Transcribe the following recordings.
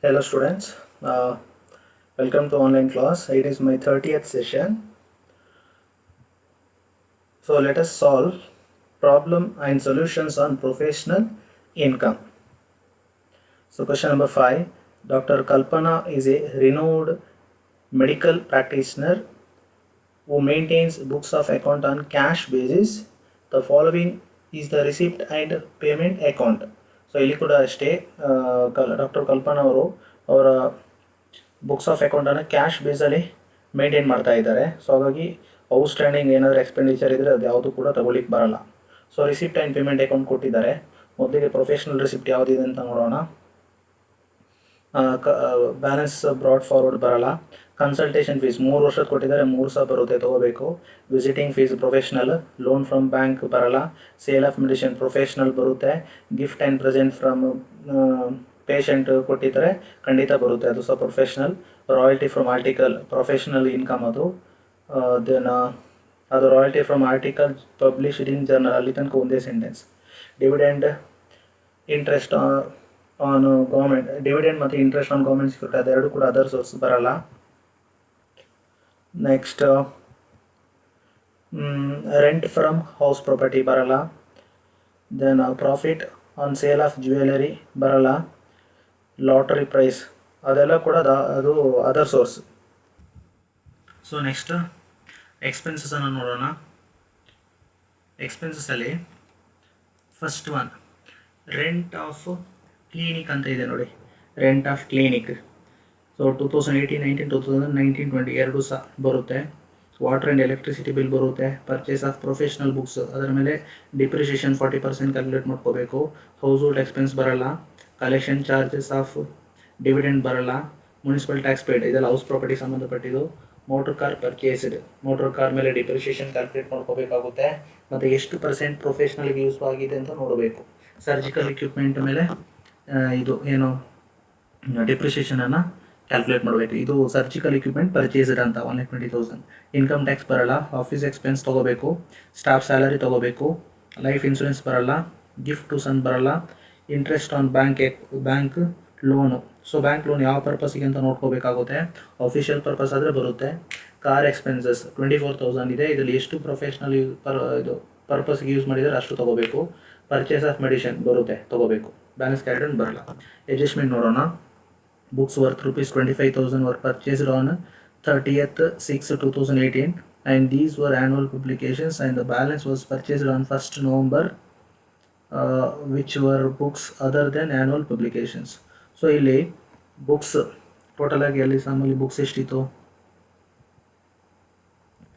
Hello students, welcome to online class. It is my 30th session. So let us solve problem and solutions on professional income. So question number 5. Dr. Kalpana is a renowned medical practitioner who maintains books of account on cash basis. The following is the receipt and payment account. So ಇಲ್ಲಿ ಕೂಡ ಅಷ್ಟೇ doctor ಕಲ್ಪನಾ ಅವರು ಅವರ books of ಅಕೌಂಟನ್ನು cash ಬೇಸಲ್ಲಿ maintain ಮಾಡ್ತಾ ಇದ್ದಾರೆ. So ಹಾಗಾಗಿ outstanding ಏನಾದರೂ ಎಕ್ಸ್ಪೆಂಡಿಚರ್ ಇದ್ದರೆ ಅದು ಯಾವುದು ಕೂಡ ತಗೊಳ್ಳಿಕ್ಕೆ ಬರಲ್ಲ. So receipt and payment account ಕೊಟ್ಟಿದ್ದಾರೆ. ಮೊದಲಿಗೆ ಪ್ರೊಫೆಷ್ನಲ್ ರಿಸಿಪ್ಟ್ ಯಾವುದಿದೆ ಅಂತ ನೋಡೋಣ. ಬ್ಯಾಲೆನ್ಸ್ ಬ್ರಾಡ್ ಫಾರ್ವರ್ಡ್ ಬರಲ್ಲ. ಕನ್ಸಲ್ಟೇಷನ್ ಫೀಸ್ 3 ವರ್ಷದ ಕೊಟ್ಟಿದ್ದಾರೆ, 3,000 ಬರುತ್ತೆ, ತೊಗೋಬೇಕು. Visiting fees professional. Loan from bank ಬರಲ್ಲ. ಸೇಲ್ ಆಫ್ ಮೆಡಿಸಿನ್ ಪ್ರೊಫೆಷ್ನಲ್ ಬರುತ್ತೆ. Gift and present from patient ಕೊಟ್ಟಿದ್ದಾರೆ, ಖಂಡಿತ ಬರುತ್ತೆ, ಅದು ಸಹ professional. Royalty from article professional income ಅದು. ದೆನ್ ಅದು royalty from article published in journal, ಅಲ್ಲಿ ತನಕ ಒಂದೇ sentence. Dividend interest on government, dividend ಮತ್ತು ಇಂಟ್ರೆಸ್ಟ್ ಆನ್ ಗೌರ್ಮೆಂಟ್ ಸೆಕ್ಯೂರಿಟಿ ಅದೆರಡು ಕೂಡ ಅದರ್ ಸೋರ್ಸ್ ಬರಲ್ಲ. Next rent from house property ಬರಲ್ಲ. Then profit on sale of jewellery ಬರಲ್ಲ. ಲಾಟರಿ ಪ್ರೈಸ್ ಅದೆಲ್ಲ ಕೂಡ ಅದು ಅದರ್ ಸೋರ್ಸ್. ಸೊ ನೆಕ್ಸ್ಟ್ ಎಕ್ಸ್ಪೆನ್ಸಸನ್ನು ನೋಡೋಣ. ಎಕ್ಸ್ಪೆನ್ಸಸಲ್ಲಿ first one rent of clinic ಅಂತ ಇದೆ ನೋಡಿ, ರೆಂಟ್ ಆಫ್ ಕ್ಲಿನಿಕ್. ಸೊ 2018-19, 2019-20 ಎರಡು ಸಹ ಬರುತ್ತೆ. ವಾಟರ್ ಆ್ಯಂಡ್ ಎಲೆಕ್ಟ್ರಿಸಿಟಿ ಬಿಲ್ ಬರುತ್ತೆ. ಪರ್ಚೇಸ್ ಆಫ್ ಪ್ರೊಫೆಷ್ನಲ್ ಬುಕ್ಸ್ ಅದರ ಮೇಲೆ ಡಿಪ್ರಿಷಿಯೇಷನ್ 40% ಕ್ಯಾಲ್ಕುಲೇಟ್ ಮಾಡ್ಕೋಬೇಕು. ಹೌಸ್ ಹೋಲ್ಡ್ ಎಕ್ಸ್ಪೆನ್ಸ್ ಬರಲ್ಲ. ಕಲೆಕ್ಷನ್ ಚಾರ್ಜಸ್ ಆಫ್ ಡಿವಿಡೆಂಡ್ ಬರಲ್ಲ. ಮುನ್ಸಿಪಲ್ ಟ್ಯಾಕ್ಸ್ ಪೇಡ್ ಇದೆಲ್ಲ ಹೌಸ್ ಪ್ರಾಪರ್ಟಿ ಸಂಬಂಧಪಟ್ಟಿದ್ದು. Motor car purchased, motor car ಮೇಲೆ ಡಿಪ್ರಿಷಿಯೇಷನ್ ಕ್ಯಾಲ್ಕುಲೇಟ್ ಮಾಡ್ಕೋಬೇಕಾಗುತ್ತೆ. ಮತ್ತು ಎಷ್ಟು % ಪ್ರೊಫೆಷ್ನಲ್ಗೆ ಯೂಸ್ ಆಗಿದೆ ಅಂತ ನೋಡಬೇಕು. ಸರ್ಜಿಕಲ್ ಇಕ್ವಿಪ್ಮೆಂಟ್ ಮೇಲೆ ಇದು ಏನು ಡಿಪ್ರಿಷಿಯೇಷನನ್ನು ಕ್ಯಾಲ್ಕುಲೇಟ್ ಮಾಡಬೇಕು. ಇದು ಸರ್ಜಿಕಲ್ ಇಕ್ವಿಪ್ಮೆಂಟ್ ಪರ್ಚೇಸ್ಡ್ ಅಂತ 1,20,000. ಇನ್ಕಮ್ ಟ್ಯಾಕ್ಸ್ ಬರಲ್ಲ. ಆಫೀಸ್ ಎಕ್ಸ್ಪೆನ್ಸ್ ತೊಗೋಬೇಕು. ಸ್ಟಾಫ್ ಸ್ಯಾಲರಿ ತೊಗೋಬೇಕು. ಲೈಫ್ ಇನ್ಶೂರೆನ್ಸ್ ಬರಲ್ಲ. ಗಿಫ್ಟ್ ಟು ಸನ್ ಬರಲ್ಲ. Interest on bank loan. So bank loan ಯಾವ ಪರ್ಪಸ್ಗೆ ಅಂತ ನೋಡ್ಕೋಬೇಕಾಗುತ್ತೆ. ಅಫಿಷಿಯಲ್ ಪರ್ಪಸ್ ಆದರೆ ಬರುತ್ತೆ. ಕಾರ್ ಎಕ್ಸ್ಪೆನ್ಸಸ್ 24,000 ಇದೆ. ಇದರಲ್ಲಿ ಎಷ್ಟು ಪ್ರೊಫೆಷ್ನಲ್ ಇದು ಪರ್ಪಸ್ಗೆ ಯೂಸ್ ಮಾಡಿದರೆ ಅಷ್ಟು ತೊಗೋಬೇಕು. ಪರ್ಚೇಸ್ ಆಫ್ ಮೆಡಿಸಿನ್ ಬರುತ್ತೆ, ತೊಗೋಬೇಕು. ಬ್ಯಾಲೆನ್ಸ್ ಕ್ಯಾರಿಡನ್ ಬರಲ್ಲ. ಅಡ್ಜಸ್ಟ್ಮೆಂಟ್ ನೋಡೋಣ. Books worth ₹25,000 were purchased on 30th/6/2018 and these were annual publications, and the balance was purchased on 1st November, which were books other than annual publications. So ಇಲ್ಲಿ books total ಆಗಿ ಅಲ್ಲಿ ಸಾಮಾನ್ಯ books ಎಷ್ಟಿತ್ತು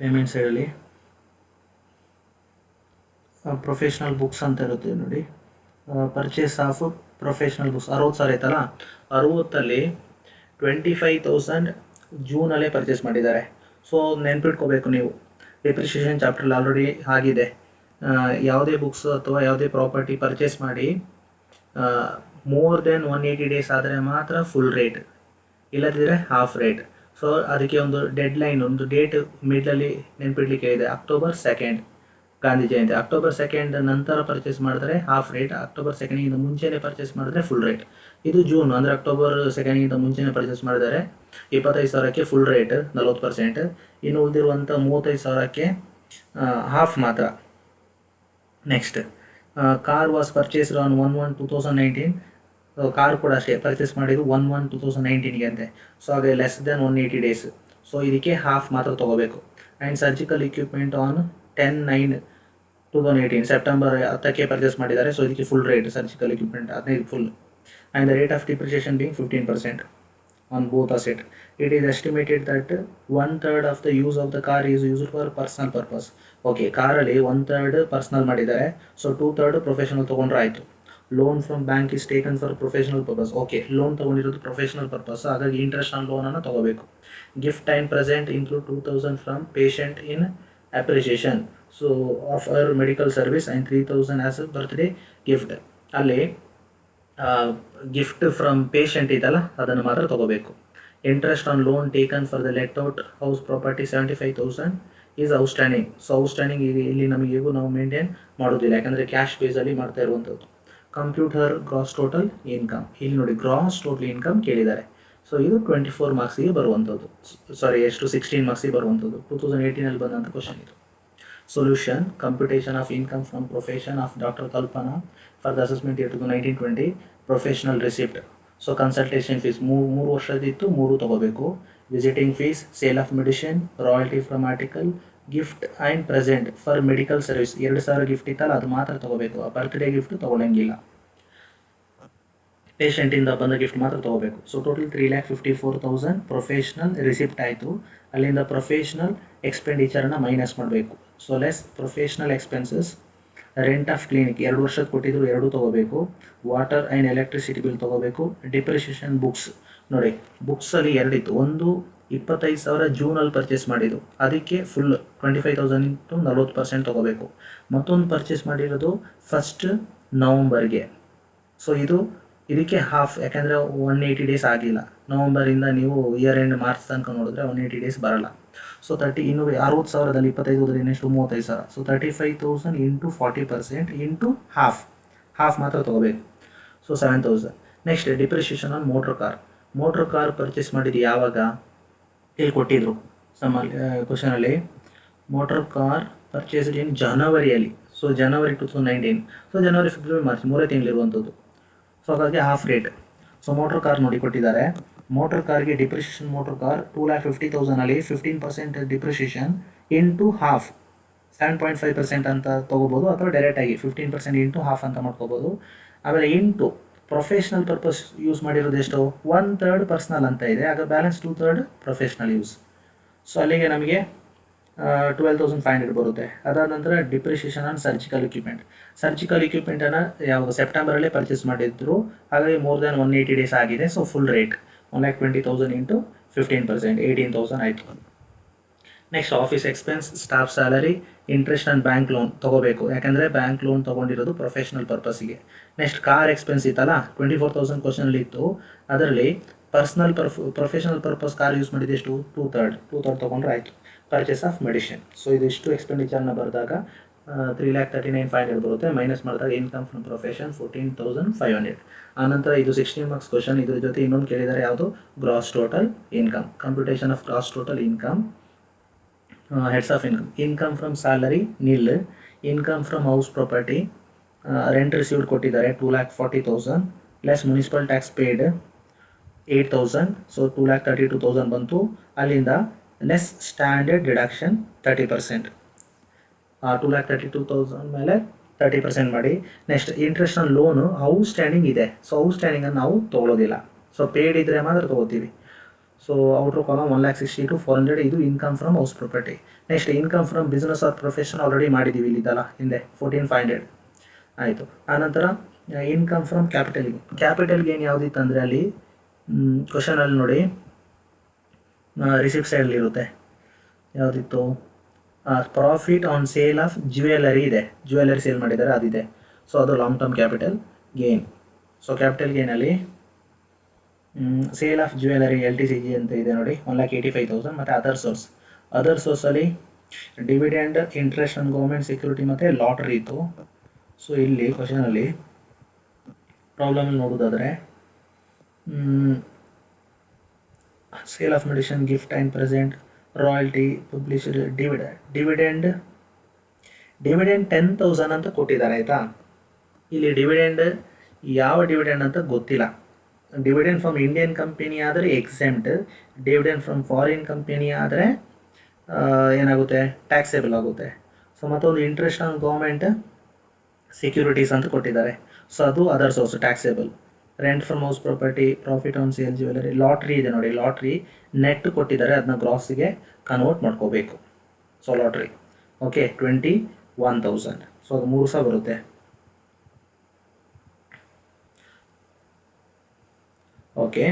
payment ಸೈಡಲ್ಲಿ professional books ಅಂತ ಇರುತ್ತೆ ನೋಡಿ. Purchase of professional books 60,000 ಐತಲ್ಲ, 60ಅಲ್ಲಿ 25,000 ಜೂನಲ್ಲೇ ಪರ್ಚೇಸ್ ಮಾಡಿದ್ದಾರೆ. ಸೊ ನೆನ್ಪಿಟ್ಕೋಬೇಕು ನೀವು, ಡಿಪ್ರಿಷಿಯೇಷನ್ ಚಾಪ್ಟ್ರಲ್ಲಿ ಆಲ್ರೆಡಿ ಆಗಿದೆ. ಯಾವುದೇ ಬುಕ್ಸ್ ಅಥವಾ ಯಾವುದೇ ಪ್ರಾಪರ್ಟಿ ಪರ್ಚೇಸ್ ಮಾಡಿ ಮೋರ್ ದೆನ್ 180 ಡೇಸ್ ಆದರೆ ಮಾತ್ರ ಫುಲ್ ರೇಟ್, ಇಲ್ಲದಿದ್ದರೆ ಹಾಫ್ ರೇಟ್. ಸೊ ಅದಕ್ಕೆ ಒಂದು ಡೆಡ್ ಲೈನ್, ಒಂದು ಡೇಟ್ ಮಿಡ್ಲಲ್ಲಿ ನೆನ್ಪಿಡ್ಲಿಕ್ಕೆ ಇದೆ. October 2 ಗಾಂಧಿ ಜಯಂತಿ. October 2 ನಂತರ ಪರ್ಚೇಸ್ ಮಾಡಿದ್ರೆ ಹಾಫ್ ರೇಟ್, October 2 ಮುಂಚೆನೇ ಪರ್ಚೇಸ್ ಮಾಡಿದ್ರೆ ಫುಲ್ ರೇಟ್. ಇದು ಜೂನ್ ಅಂದರೆ October 2 ಮುಂಚೆನೇ ಪರ್ಚೇಸ್ ಮಾಡಿದರೆ 25,000ಕ್ಕೆ ಫುಲ್ ರೇಟ್ 40%. ಇನ್ನು ಉಳಿದಿರುವಂಥ 35,000ಕ್ಕೆ ಹಾಫ್ ಮಾತ್ರ. Next car was purchased on 1/1/2019. Car ಕೂಡ ಅಷ್ಟೇ ಪರ್ಚೇಸ್ ಮಾಡಿದ್ದು 1/1/2019ಗೆ ಅಂತೆ. ಸೊ ಹಾಗೆ ಲೆಸ್ ದೆನ್ 180 ಡೇಸ್. ಸೊ ಇದಕ್ಕೆ ಹಾಫ್ ಮಾತ್ರ ತೊಗೋಬೇಕು. And surgical equipment on 10/9/2018 September 10ಕ್ಕೆ ಪರ್ಚೇಸ್ ಮಾಡಿದ್ದಾರೆ. ಸೊ ಇದಕ್ಕೆ full rate surgical equipment 15 full. And the rate of depreciation being 15% on both asset. It is estimated that 1/3 of the use of the car is used for personal purpose. Okay, ಕಾರಲ್ಲಿ 1/3 personal ಮಾಡಿದ್ದಾರೆ. So 2/3 professional ತೊಗೊಂಡ್ರೆ ಆಯಿತು. Loan from bank is taken for professional purpose. Okay, loan ತೊಗೊಂಡಿರೋದು professional purpose, ಹಾಗಾಗಿ interest on ಲೋನನ್ನು ತೊಗೋಬೇಕು. Gift and present include 2,000 from patient in appreciation so of our medical service and 3,000 as a birthday gift. ಅಲ್ಲಿ gift from patient ಇದಲ್ಲ, ಅದನ್ನು ಮಾತ್ರ ತೊಗೋಬೇಕು. Interest on loan taken for the let out house property 75,000 is outstanding. So outstanding ಇಲ್ಲಿ ನಮಗೆ ನಾವು maintain ಮಾಡೋದಿಲ್ಲ, ಯಾಕಂದರೆ ಕ್ಯಾಶ್ ಬೇಸಲ್ಲಿ ಮಾಡ್ತಾ ಇರುವಂಥದ್ದು. ಕಂಪ್ಯೂಟರ್ ಗ್ರಾಸ್ ಟೋಟಲ್ ಇನ್ಕಮ್, ಇಲ್ಲಿ ನೋಡಿ ಗ್ರಾಸ್ ಟೋಟಲ್ ಇನ್ಕಮ್ ಕೇಳಿದ್ದಾರೆ. ಸೊ ಇದು 24 ಮಾರ್ಕ್ಸಿಗೆ ಬರುವಂಥದ್ದು, ಸಾರಿ ಎಷ್ಟು 16 ಮಾರ್ಕ್ಸಿಗೆ ಬರುವಂಥದ್ದು. 2018 ಬಂದಂಥ ಕ್ವಶನ್ ಇದು. Solution: computation of income from profession of doctor Kalpana for the assessment year 1920 professional receipt. So consultation fees 3 ವರ್ಷದಿತ್ತು, 3 ತಗೋಬೇಕು. Visiting fees, sale of medicine, royalty from article, gift and present for medical service. 2,000 gift ಇತ್ತಲ್ಲ ಅದು ಮಾತ್ರ ತಗೋಬೇಕು, ಆ birthday gift ತೊಗೊಳಂಗಿಲ್ಲ, ಪೇಷಂಟಿಂದ ಬಂದ gift ಮಾತ್ರ ತೊಗೋಬೇಕು. So total 3,54,000 professional receipt ಆಯಿತು. ಅಲ್ಲಿಂದ ಪ್ರೊಫೆಷ್ನಲ್ ಎಕ್ಸ್ಪೆಂಡಿಚರ್ನ ಮೈನಸ್ ಮಾಡಬೇಕು. So less professional expenses. Rent of clinic 2 ವರ್ಷದ ಕೊಟ್ಟಿದ್ರು, 2 ತೊಗೋಬೇಕು. ವಾಟರ್ ಆ್ಯಂಡ್ ಎಲೆಕ್ಟ್ರಿಸಿಟಿ ಬಿಲ್ ತೊಗೋಬೇಕು. ಡಿಪ್ರಿಷಿಯೇಷನ್ ಬುಕ್ಸ್ ನೋಡಿ, ಬುಕ್ಸಲ್ಲಿ 2 ಇತ್ತು. ಒಂದು 25,000 ಜೂನಲ್ಲಿ ಪರ್ಚೇಸ್ ಮಾಡಿದ್ದು, ಅದಕ್ಕೆ ಫುಲ್ 25,000 ಇಂಟು 40% ತೊಗೋಬೇಕು. ಮತ್ತೊಂದು ಪರ್ಚೇಸ್ ಮಾಡಿರೋದು 1 ನವಂಬರ್ಗೆ. ಸೊ ಇದಕ್ಕೆ ಹಾಫ್, ಯಾಕೆಂದರೆ 180 ಡೇಸ್ ಆಗಿಲ್ಲ. ನವಂಬರಿಂದ ನೀವು ಇಯರ್ ಎಂಡ್ ಮಾರ್ಚ್ ತನಕ ನೋಡಿದ್ರೆ 180 ಡೇಸ್ ಬರಲ್ಲ. ಸೊ 60,000ದಲ್ಲಿ 25 ಹೋದರೆ ಇನ್ನೆಷ್ಟು 35,000. ಸೊ 35,000 ಇಂಟು 40% ಇಂಟು ಹಾಫ್ ಮಾತ್ರ ತೊಗೋಬೇಕು. So 7,000. Next depreciation on motor car purchase ಮಾಡಿದ್ದು ಯಾವಾಗ ಇಲ್ಲಿ ಕೊಟ್ಟಿದ್ರು ಕ್ವಶನಲ್ಲಿ. ಮೋಟ್ರ್ ಕಾರ್ ಪರ್ಚೇಸ್ಡ್ ಇನ್ ಜನವರಿಯಲ್ಲಿ. ಸೊ ಜನವರಿ 2019. ಸೊ ಜನವರಿ, ಫೆಬ್ರವರಿ, ಮಾರ್ಚ್ 3 ತಿಂಗಳಿರುವಂಥದ್ದು. ಸೊ ಹಾಗಾಗಿ half rate. So motor car ನೋಡಿ ಕೊಟ್ಟಿದ್ದಾರೆ. ಮೋಟ್ರ್ ಕಾರ್ಗೆ ಡಿಪ್ರಿಷಿಯೇಷನ್, ಮೋಟ್ರ್ ಕಾರ್ 2,50,000ಅಲ್ಲಿ 15% ಡಿಪ್ರಿಷಿಯೇಷನ್ ಇಂಟು ಹಾಫ್ 7.5% ಅಂತ ತೊಗೋಬೋದು, ಅಥವಾ ಡೈರೆಕ್ಟಾಗಿ 15% ಇಂಟು ಹಾಫ್ ಅಂತ ಮಾಡ್ಕೋಬೋದು. ಆಮೇಲೆ ಇಂಟು ಪ್ರೊಫೆಷ್ನಲ್ ಪರ್ಪಸ್ ಯೂಸ್ ಮಾಡಿರೋದು ಎಷ್ಟು, 1/3 ಪರ್ಸ್ನಲ್ ಅಂತ ಇದೆ, ಆಗ ಬ್ಯಾಲೆನ್ಸ್ 2/3 ಪ್ರೊಫೆಷ್ನಲ್ ಯೂಸ್. ಸೊ ಅಲ್ಲಿಗೆ ನಮಗೆ 12,500 ಬರುತ್ತೆ. ಅದಾದ ನಂತರ ಡಿಪ್ರಿಷಿಯೇಷನ್ ಆನ್ ಸರ್ಜಿಕಲ್ ಇಕ್ವಿಪ್ಮೆಂಟನ್ನು ಯಾವಾಗ ಸೆಪ್ಟೆಂಬರಲ್ಲೇ ಪರ್ಚೇಸ್ ಮಾಡಿದ್ರು, ಹಾಗಾಗಿ ಮೋರ್ ದ್ಯಾನ್ 180 ಡೇಸ್ ಆಗಿದೆ. ಸೊ ಫುಲ್ ರೇಟ್ 1,20,000 ಇಂಟು 15%, 18,000 ಆಯಿತು. Next office expense, staff salary, interest and bank loan ತೊಗೋಬೇಕು, ಯಾಕೆಂದರೆ ಬ್ಯಾಂಕ್ ಲೋನ್ ತೊಗೊಂಡಿರೋದು ಪ್ರೊಫೆಷ್ನಲ್ ಪರ್ಪಸ್ಸಿಗೆ. ನೆಕ್ಸ್ಟ್ ಕಾರ್ ಎಕ್ಸ್ಪೆನ್ಸ್ ಇತ್ತಲ್ಲ, 24,000 ಕ್ವಶನಲ್ಲಿ ಇತ್ತು. ಅದರಲ್ಲಿ ಪ್ರೊಫೆಷನಲ್ ಪರ್ಪಸ್ ಕಾರ್ ಯೂಸ್ ಮಾಡಿದ್ದು ಎಷ್ಟು, 2/3 ತೊಗೊಂಡ್ರೆ ಆಯಿತು. Purchase of medicine. ಸೊ ಇದಿಷ್ಟು ಎಕ್ಸ್ಪೆಂಡಿಚರ್ನ ಬರೆದಾಗ 3,39,500 ಬರುತ್ತೆ. ಮೈನಸ್ ಮಾಡಿದಾಗ ಇನ್ಕಮ್ ಫ್ರಮ್ ಪ್ರೊಫೆಷನ್ 14,500. ಆನಂತರ ಇದು 16 ಮಾರ್ಕ್ಸ್ ಕ್ವಶನ್. ಇದ್ರ ಜೊತೆ ಇನ್ನೊಂದು ಕೇಳಿದರೆ ಯಾವುದು, gross total income. Computation of gross total income. Heads of income from salary nil, income from house property, rent received ಕೊಟ್ಟಿದ್ದಾರೆ 2,40,000 less municipal tax paid 8,000. So 2,32,000 ಬಂತು. ಅಲ್ಲಿಂದ ಲೆಸ್ ಸ್ಟ್ಯಾಂಡರ್ಡ್ ಡಿಡಕ್ಷನ್ 30%. 2,32,000 ಮೇಲೆ 30% ಮಾಡಿ. Next interest on loan outstanding ಇದೆ. So ಔಟ್ ಸ್ಟ್ಯಾಂಡಿಂಗನ್ನು ನಾವು ತೊಗೊಳೋದಿಲ್ಲ. ಸೊ ಪೇಯ್ಡ್ ಇದ್ದರೆ ಮಾತ್ರ ತೊಗೋತೀವಿ. So outer column 1,60,400. ಇದು income from house property. Next income from business or profession already ಮಾಡಿದ್ದೀವಿ ಇಲ್ಲಿದ್ದಲ್ಲ ಹಿಂದೆ, 14,500 ಆಯಿತು. ಆನಂತರ ಇನ್ಕಮ್ ಫ್ರಮ್ ಕ್ಯಾಪಿಟಲ್ ಗೇನ್ ಯಾವುದಿತ್ತು ಅಂದರೆ ಅಲ್ಲಿ ಕ್ವಶನಲ್ಲಿ ನೋಡಿ ರಿಸಿಪ್ಟ್ ಸೈಡಲ್ಲಿರುತ್ತೆ, ಯಾವುದಿತ್ತು, profit on sale of jewellery ಇದೆ, ಜ್ಯುವೆಲರಿ ಸೇಲ್ ಮಾಡಿದ್ದಾರೆ ಅದಿದೆ. ಸೊ ಅದು long term capital gain. So capital ಗೇನಲ್ಲಿ ಸೇಲ್ ಆಫ್ ಜ್ಯುವೆಲರಿ LTCG ಅಂತ ಇದೆ ನೋಡಿ, 1,85,000. ಮತ್ತು ಅದರ್ ಸೋರ್ಸಲ್ಲಿ dividend, interest on government security ಮತ್ತು ಲಾಟ್ರಿ ಇತ್ತು. ಸೊ ಇಲ್ಲಿ ಕ್ವಶನಲ್ಲಿ ಪ್ರಾಬ್ಲಮಲ್ಲಿ ನೋಡೋದಾದರೆ sale of medicine, gift and present, royalty, publicity, dividend 10,000 ಅಂತ ಕೊಟ್ಟಿದ್ದಾರೆ ಆಯಿತಾ. ಇಲ್ಲಿ ಡಿವಿಡೆಂಡ್ ಯಾವ ಡಿವಿಡೆಂಡ್ ಅಂತ ಗೊತ್ತಿಲ್ಲ. ಡಿವಿಡೆಂಡ್ ಫ್ರಮ್ ಇಂಡಿಯನ್ ಕಂಪನಿ ಆದರೆ exempt, dividend from foreign company ಆದರೆ ಏನಾಗುತ್ತೆ, ಟ್ಯಾಕ್ಸೇಬಲ್ ಆಗುತ್ತೆ. ಸೊ ಮತ್ತೊಂದು ಇಂಟ್ರೆಸ್ಟ್ ಆನ್ ಗೌರ್ಮೆಂಟ್ ಸೆಕ್ಯೂರಿಟೀಸ್ ಅಂತ ಕೊಟ್ಟಿದ್ದಾರೆ. ಸೊ ಅದು other source taxable. Rent from house property, profit on sale jewellery, lottery ಇದೆ ನೋಡಿ, ಲಾಟ್ರಿ ನೆಟ್ ಕೊಟ್ಟಿದ್ದಾರೆ, ಅದನ್ನ ಗ್ರಾಸಿಗೆ ಕನ್ವರ್ಟ್ ಮಾಡ್ಕೋಬೇಕು. So lottery okay 21,000. ಸೊ ಅದು 3,000 ಬರುತ್ತೆ. ಓಕೆ,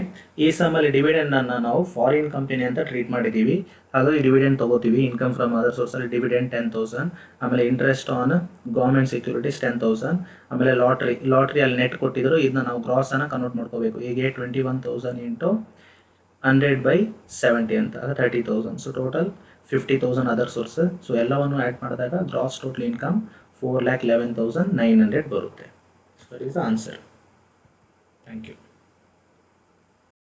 ಈ ಸಮ್ಮಲ್ಲಿ ಡಿವಿಡೆಂಡನ್ನು ನಾವು ಫಾರಿನ್ ಕಂಪನಿ ಅಂತ ಟ್ರೀಟ್ ಮಾಡಿದ್ದೀವಿ, ಹಾಗಾಗಿ ಡಿವಿಡೆಂಡ್ ತೊಗೋತೀವಿ. ಇನ್ಕಮ್ ಫ್ರಮ್ ಅದರ್ ಸೋರ್ಸಲ್ಲಿ ಡಿವಿಡೆಂಡ್ 10,000, ಆಮೇಲೆ ಇಂಟ್ರೆಸ್ಟ್ ಆನ್ ಗೌರ್ಮೆಂಟ್ ಸೆಕ್ಯೂರಿಟೀಸ್ 10,000, ಆಮೇಲೆ ಲಾಟ್ರಿ ಅಲ್ಲಿ ನೆಟ್ ಕೊಟ್ಟಿದ್ರು, ಇದನ್ನ ನಾವು ಗ್ರಾಸನ್ನು ಕನ್ವರ್ಟ್ ಮಾಡ್ಕೋಬೇಕು. ಹೀಗೆ 21,000 ಇಂಟು 100/70 ಅಂತ 30,000. So total 50,000 other source. So ಎಲ್ಲವನ್ನು ಆ್ಯಡ್ ಮಾಡಿದಾಗ ಗ್ರಾಸ್ ಟೋಟಲ್ ಇನ್ಕಮ್ 4,11,900 ಬರುತ್ತೆ. So that is the answer. Thank you.